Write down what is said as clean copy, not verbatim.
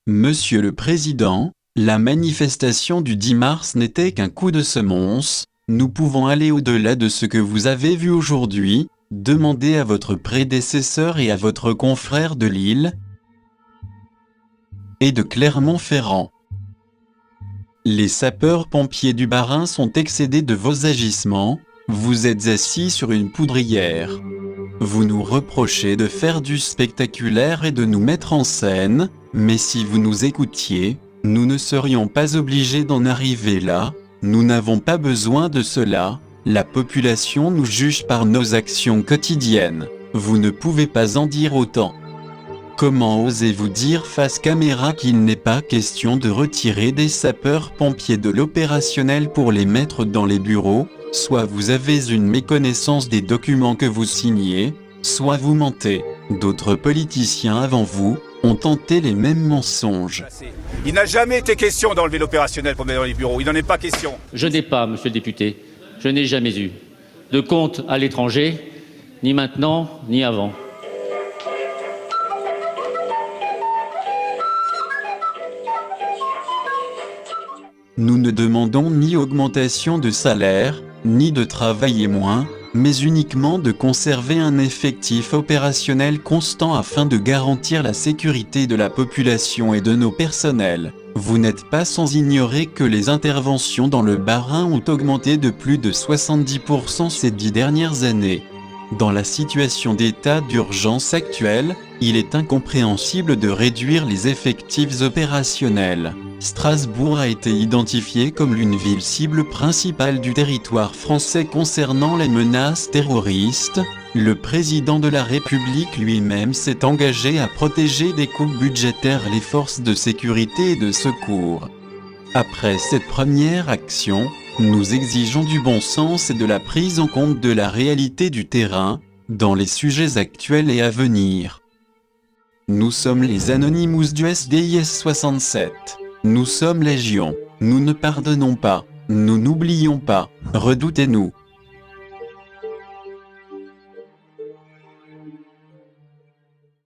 Monsieur le Président, la manifestation du 10 mars n'était qu'un coup de semonce. Nous pouvons aller au-delà de ce que vous avez vu aujourd'hui. Demandez à votre prédécesseur et à votre confrère de Lille et de Clermont-Ferrand. Les sapeurs-pompiers du Bas-Rhin sont excédés de vos agissements. Vous êtes assis sur une poudrière. Vous nous reprochez de faire du spectaculaire et de nous mettre en scène, mais si vous nous écoutiez, nous ne serions pas obligés d'en arriver là. Nous n'avons pas besoin de cela. La population nous juge par nos actions quotidiennes. Vous ne pouvez pas en dire autant. Comment osez-vous dire face caméra qu'il n'est pas question de retirer des sapeurs-pompiers de l'opérationnel pour les mettre dans les bureaux? Soit vous avez une méconnaissance des documents que vous signez, soit vous mentez. D'autres politiciens avant vous ont tenté les mêmes mensonges. Il n'a jamais été question d'enlever l'opérationnel pour mettre dans les bureaux, il n'en est pas question. Je n'ai pas, monsieur le député, je n'ai jamais eu de compte à l'étranger, ni maintenant, ni avant. Nous ne demandons ni augmentation de salaire, ni de travailler moins, mais uniquement de conserver un effectif opérationnel constant afin de garantir la sécurité de la population et de nos personnels. Vous n'êtes pas sans ignorer que les interventions dans le Bas-Rhin ont augmenté de plus de 70% ces 10 dernières années. Dans la situation d'état d'urgence actuelle, il est incompréhensible de réduire les effectifs opérationnels. Strasbourg a été identifiée comme l'une ville cible principale du territoire français concernant les menaces terroristes. Le président de la République lui-même s'est engagé à protéger des coupes budgétaires les forces de sécurité et de secours. Après cette première action, nous exigeons du bon sens et de la prise en compte de la réalité du terrain, dans les sujets actuels et à venir. Nous sommes les Anonymous du SDIS 67. Nous sommes légion. Nous ne pardonnons pas. Nous n'oublions pas. Redoutez-nous.